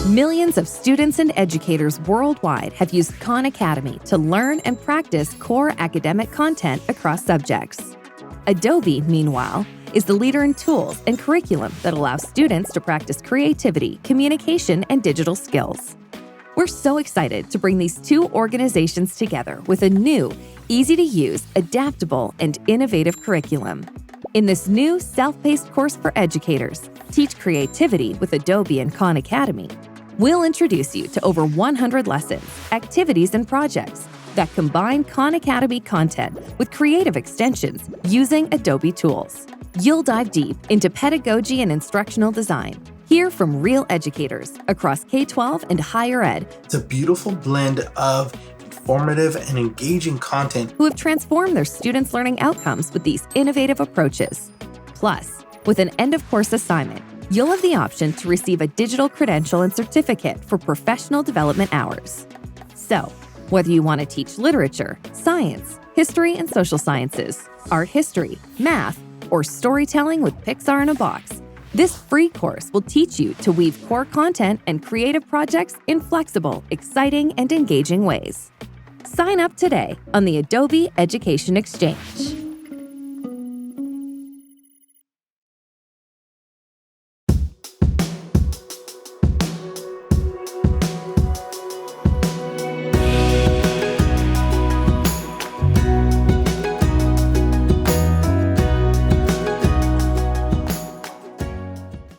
Millions of students and educators worldwide have used Khan Academy to learn and practice core academic content across subjects. Adobe, meanwhile, is the leader in tools and curriculum that allow students to practice creativity, communication, and digital skills. We're so excited to bring these two organizations together with a new, easy-to-use, adaptable, and innovative curriculum. In this new self-paced course for educators, Teach Creativity with Adobe and Khan Academy, we'll introduce you to over 100 lessons, activities, and projects that combine Khan Academy content with creative extensions using Adobe tools. You'll dive deep into pedagogy and instructional design. Hear from real educators across K-12 and higher ed. It's a beautiful blend of informative and engaging content Who have transformed their students' learning outcomes with these innovative approaches. Plus, with an end-of-course assignment, you'll have the option to receive a digital credential and certificate for professional development hours. So, whether you want to teach literature, science, history and social sciences, art history, math, or storytelling with Pixar in a box, this free course will teach you to weave core content and creative projects in flexible, exciting, and engaging ways. Sign up today on the Adobe Education Exchange.